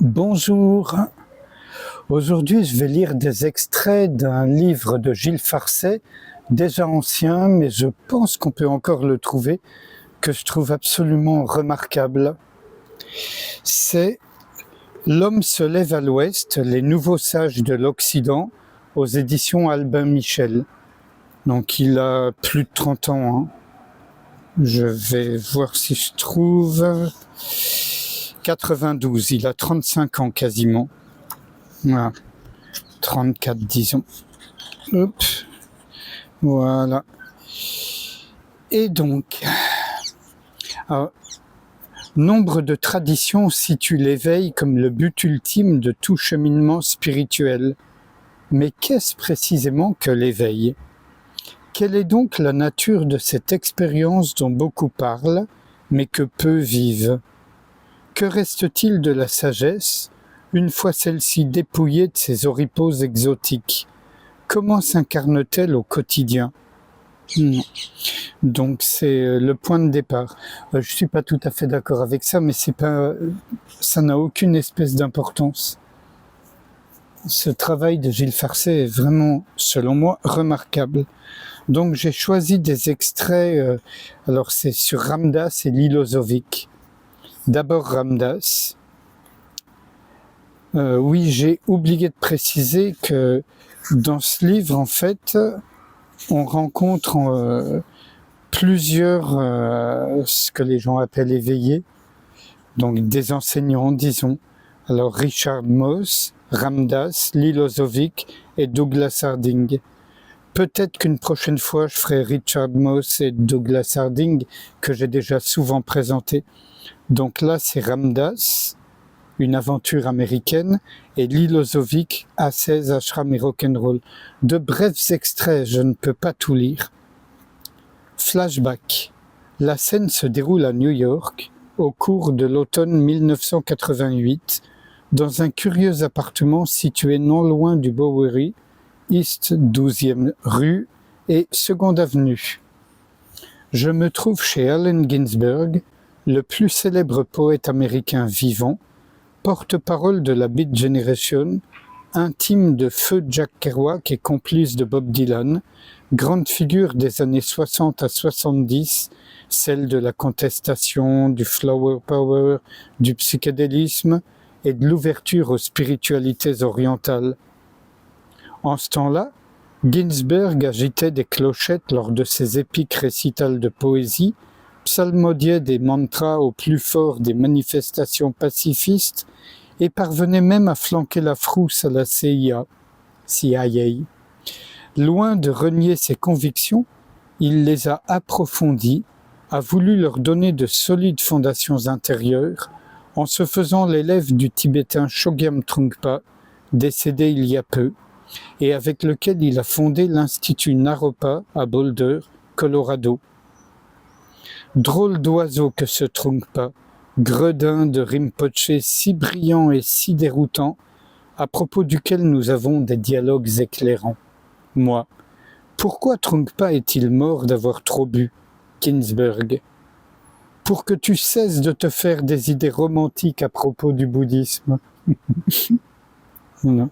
Bonjour, aujourd'hui je vais lire des extraits d'un livre de Gilles Farcet, déjà ancien, mais je pense qu'on peut encore le trouver, que je trouve absolument remarquable. C'est L'homme se lève à l'ouest, les nouveaux sages de l'Occident, aux éditions Albin Michel. Donc il a plus de 30 ans, hein. Je vais voir si je trouve... 92, il a 35 ans quasiment. Voilà. 34 disons. Hop. Voilà. Et donc, alors, nombre de traditions situent l'éveil comme le but ultime de tout cheminement spirituel. Mais qu'est-ce précisément que l'éveil ? Quelle est donc la nature de cette expérience dont beaucoup parlent, mais que peu vivent ? Que reste-t-il de la sagesse, une fois celle-ci dépouillée de ses oripeaux exotiques ? Comment s'incarne-t-elle au quotidien ? Donc c'est le point de départ. Je suis pas tout à fait d'accord avec ça, mais ça n'a aucune espèce d'importance. Ce travail de Gilles Farcet est vraiment, selon moi, remarquable. Donc j'ai choisi des extraits, alors c'est sur Ram Dass et Milošević. D'abord Ram Dass. Oui, j'ai oublié de préciser que dans ce livre, en fait, on rencontre plusieurs, ce que les gens appellent éveillés, donc des enseignants, disons. Alors Richard Mauss, Ram Dass, Milošević et Douglas Harding. Peut-être qu'une prochaine fois, je ferai Richard Mauss et Douglas Harding, que j'ai déjà souvent présenté. Donc là, c'est Ram Dass, une aventure américaine, et Milošević, ascèse, ashram et rock'n'roll. De brefs extraits, je ne peux pas tout lire. Flashback. La scène se déroule à New York, au cours de l'automne 1988, dans un curieux appartement situé non loin du Bowery, East 12e rue et 2nd Avenue. Je me trouve chez Allen Ginsberg, le plus célèbre poète américain vivant, porte-parole de la Beat Generation, intime de feu Jack Kerouac et complice de Bob Dylan, grande figure des années 60 à 70, celle de la contestation, du flower power, du psychédélisme et de l'ouverture aux spiritualités orientales. En ce temps-là, Ginsberg agitait des clochettes lors de ses épiques récitals de poésie, psalmodiait des mantras au plus fort des manifestations pacifistes et parvenait même à flanquer la frousse à la CIA. Loin de renier ses convictions, il les a approfondies, a voulu leur donner de solides fondations intérieures, en se faisant l'élève du tibétain Chogyam Trungpa, décédé il y a peu, et avec lequel il a fondé l'Institut Naropa à Boulder, Colorado. Drôle d'oiseau que ce Trungpa, gredin de Rinpoché si brillant et si déroutant, à propos duquel nous avons des dialogues éclairants. Moi, pourquoi Trungpa est-il mort d'avoir trop bu ? Ginsberg. Pour que tu cesses de te faire des idées romantiques à propos du bouddhisme. Non.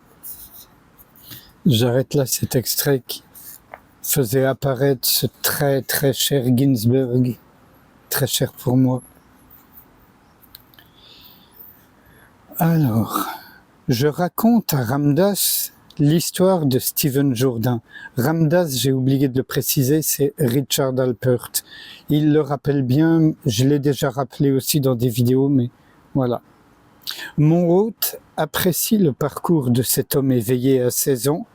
J'arrête là cet extrait qui faisait apparaître ce très très cher Ginsberg, très cher pour moi. Alors, je raconte à Ram Dass l'histoire de Stephen Jourdain. Ram Dass, j'ai oublié de le préciser, c'est Richard Alpert. Il le rappelle bien, je l'ai déjà rappelé aussi dans des vidéos, mais voilà. Mon hôte apprécie le parcours de cet homme éveillé à 16 ans,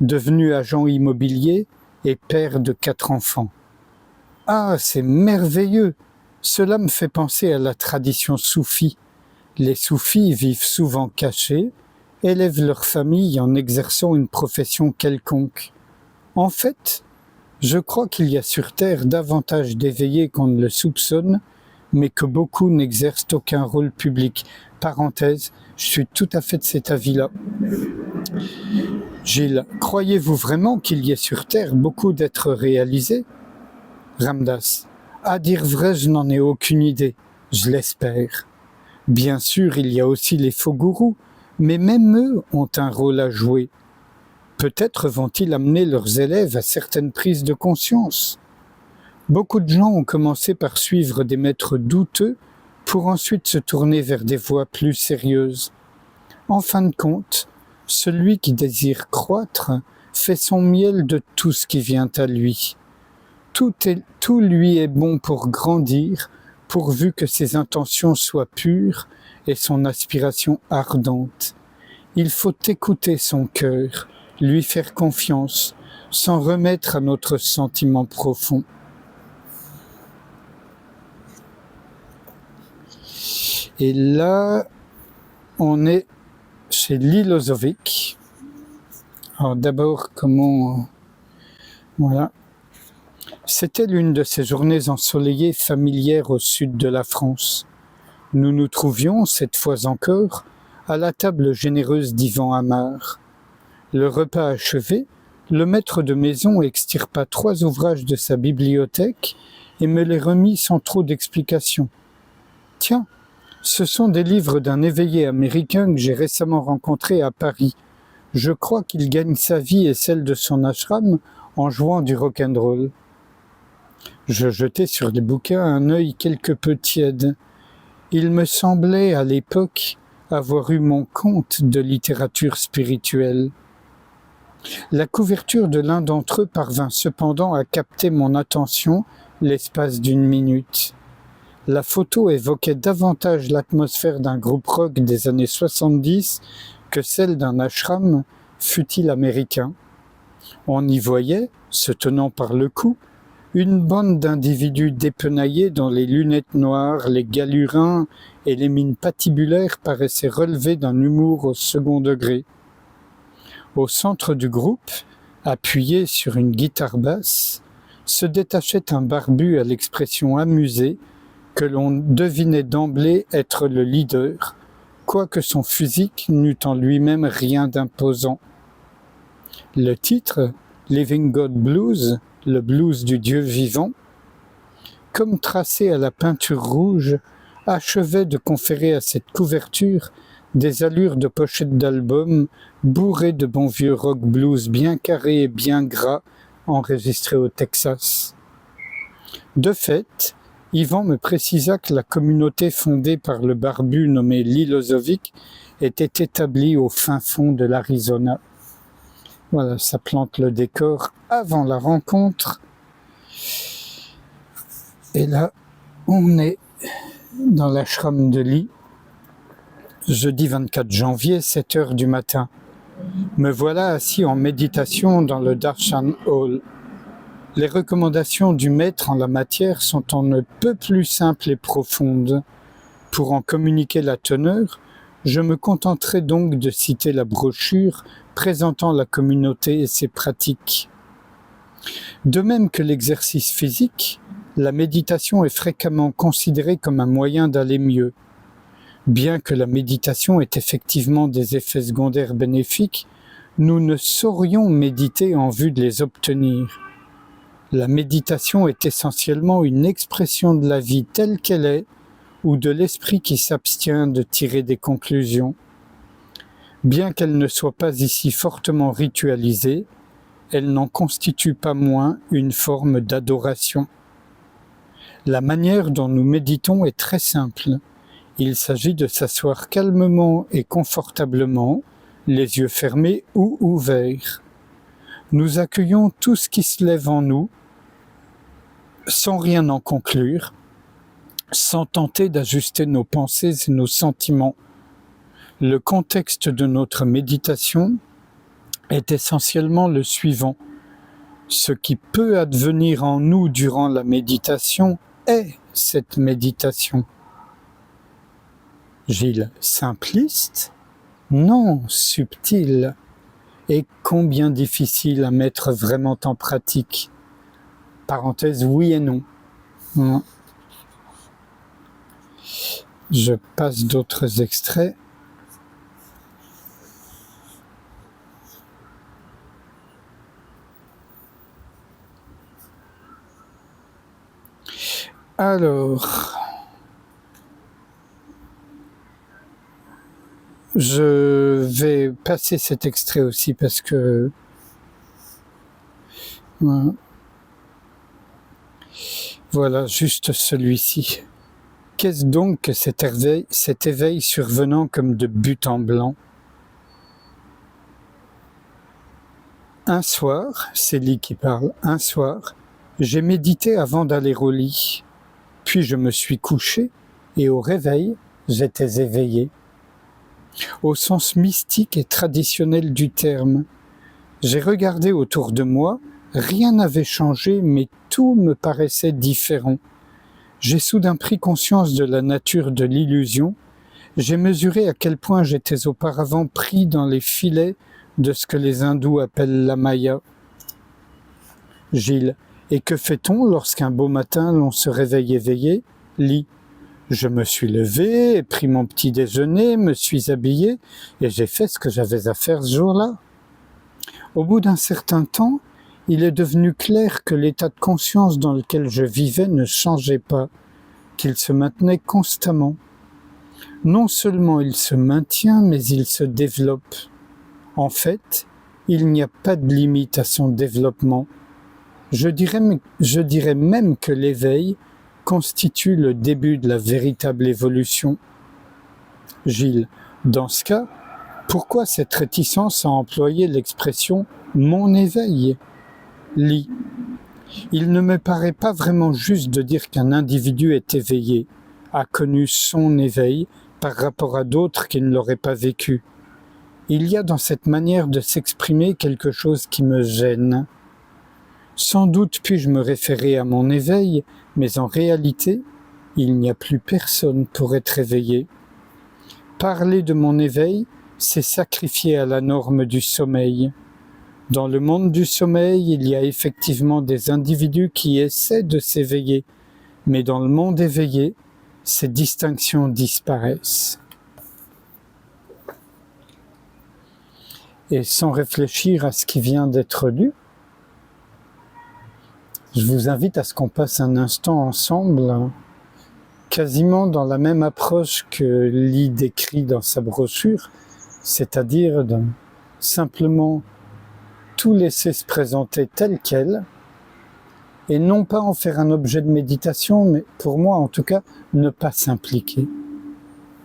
devenu agent immobilier et père de 4 enfants. Ah, c'est merveilleux! Cela me fait penser à la tradition soufie. Les soufis vivent souvent cachés, élèvent leur famille en exerçant une profession quelconque. En fait, je crois qu'il y a sur Terre davantage d'éveillés qu'on ne le soupçonne, mais que beaucoup n'exercent aucun rôle public. Parenthèse, je suis tout à fait de cet avis-là. Gilles, croyez-vous vraiment qu'il y ait sur Terre beaucoup d'êtres réalisés ? Ram Dass, à dire vrai, je n'en ai aucune idée, je l'espère. Bien sûr, il y a aussi les faux gourous, mais même eux ont un rôle à jouer. Peut-être vont-ils amener leurs élèves à certaines prises de conscience. Beaucoup de gens ont commencé par suivre des maîtres douteux pour ensuite se tourner vers des voies plus sérieuses. En fin de compte, celui qui désire croître fait son miel de tout ce qui vient à lui. Tout lui est bon pour grandir, pourvu que ses intentions soient pures et son aspiration ardente. Il faut écouter son cœur, lui faire confiance, s'en remettre à notre sentiment profond. Et là, on est chez Lilozovic. Alors d'abord, voilà. C'était l'une de ces journées ensoleillées familières au sud de la France. Nous nous trouvions, cette fois encore, à la table généreuse d'Yvan Amar. Le repas achevé, le maître de maison extirpa 3 ouvrages de sa bibliothèque et me les remit sans trop d'explications. Tiens, ce sont des livres d'un éveillé américain que j'ai récemment rencontré à Paris. Je crois qu'il gagne sa vie et celle de son ashram en jouant du rock'n'roll. Je jetai sur les bouquins un œil quelque peu tiède. Il me semblait à l'époque avoir eu mon compte de littérature spirituelle. La couverture de l'un d'entre eux parvint cependant à capter mon attention l'espace d'1 minute. La photo évoquait davantage l'atmosphère d'un groupe rock des années 70 que celle d'un ashram, fût-il américain. On y voyait, se tenant par le cou, une bande d'individus dépenaillés dont les lunettes noires, les galurins et les mines patibulaires paraissaient relever d'un humour au second degré. Au centre du groupe, appuyé sur une guitare basse, se détachait un barbu à l'expression amusée que l'on devinait d'emblée être le leader, quoique son physique n'eût en lui-même rien d'imposant. Le titre, Living God Blues, le blues du Dieu vivant, comme tracé à la peinture rouge, achevait de conférer à cette couverture des allures de pochette d'album bourrées de bons vieux rock blues bien carrés et bien gras enregistrés au Texas. De fait, Yvan me précisa que la communauté fondée par le barbu nommé Lilozovic était établie au fin fond de l'Arizona. Voilà, ça plante le décor avant la rencontre. Et là, on est dans l'ashram de Li, jeudi 24 janvier, 7 heures du matin. Me voilà assis en méditation dans le Darshan Hall. Les recommandations du maître en la matière sont on ne peut plus simples et profondes. Pour en communiquer la teneur, je me contenterai donc de citer la brochure présentant la communauté et ses pratiques. De même que l'exercice physique, la méditation est fréquemment considérée comme un moyen d'aller mieux. Bien que la méditation ait effectivement des effets secondaires bénéfiques, nous ne saurions méditer en vue de les obtenir. La méditation est essentiellement une expression de la vie telle qu'elle est, ou de l'esprit qui s'abstient de tirer des conclusions. Bien qu'elle ne soit pas ici fortement ritualisée, elle n'en constitue pas moins une forme d'adoration. La manière dont nous méditons est très simple. Il s'agit de s'asseoir calmement et confortablement, les yeux fermés ou ouverts. Nous accueillons tout ce qui se lève en nous, sans rien en conclure, sans tenter d'ajuster nos pensées et nos sentiments. Le contexte de notre méditation est essentiellement le suivant. Ce qui peut advenir en nous durant la méditation est cette méditation. Gilles, simpliste? Non, subtil. Et combien difficile à mettre vraiment en pratique. Parenthèse, oui et non. Je passe d'autres extraits. Alors, je vais passer cet extrait aussi parce que... Voilà, juste celui-ci. Qu'est-ce donc que cet éveil survenant comme de but en blanc? Un soir, c'est Lee qui parle, un soir, j'ai médité avant d'aller au lit, puis je me suis couché et au réveil, j'étais éveillé. Au sens mystique et traditionnel du terme, j'ai regardé autour de moi, rien n'avait changé, mais tout me paraissait différent. J'ai soudain pris conscience de la nature de l'illusion, j'ai mesuré à quel point j'étais auparavant pris dans les filets de ce que les hindous appellent la Maya. Gilles, et que fait-on lorsqu'un beau matin l'on se réveille éveillé? Lit. Je me suis levé, ai pris mon petit déjeuner, me suis habillé, et j'ai fait ce que j'avais à faire ce jour-là. Au bout d'un certain temps, il est devenu clair que l'état de conscience dans lequel je vivais ne changeait pas, qu'il se maintenait constamment. Non seulement il se maintient, mais il se développe. En fait, il n'y a pas de limite à son développement. Je dirais même que l'éveil constitue le début de la véritable évolution. Gilles, dans ce cas, pourquoi cette réticence à employer l'expression « mon éveil » Lit. Il ne me paraît pas vraiment juste de dire qu'un individu est éveillé, a connu son éveil par rapport à d'autres qui ne l'auraient pas vécu. Il y a dans cette manière de s'exprimer quelque chose qui me gêne. Sans doute puis-je me référer à mon éveil, mais en réalité, il n'y a plus personne pour être éveillé. Parler de mon éveil, c'est sacrifier à la norme du sommeil. Dans le monde du sommeil, il y a effectivement des individus qui essaient de s'éveiller, mais dans le monde éveillé, ces distinctions disparaissent. Et sans réfléchir à ce qui vient d'être lu, je vous invite à ce qu'on passe un instant ensemble, quasiment dans la même approche que Lee décrit dans sa brochure, c'est-à-dire de simplement tout laisser se présenter tel quel, et non pas en faire un objet de méditation, mais pour moi en tout cas, ne pas s'impliquer,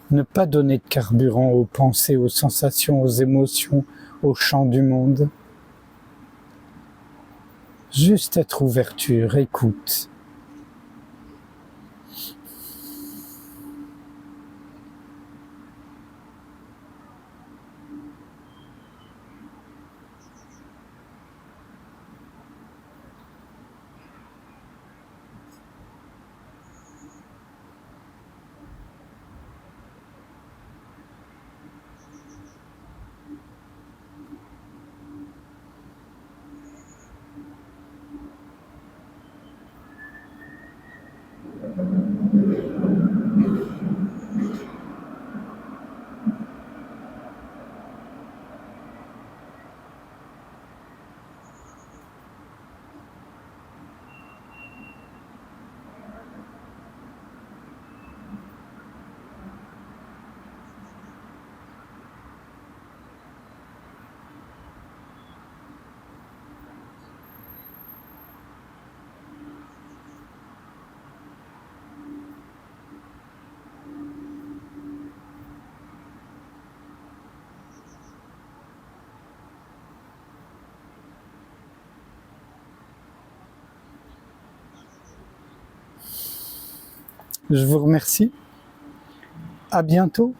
ne pas donner de carburant aux pensées, aux sensations, aux émotions, aux chants du monde. Juste être ouverture, écoute. Je vous remercie. À bientôt.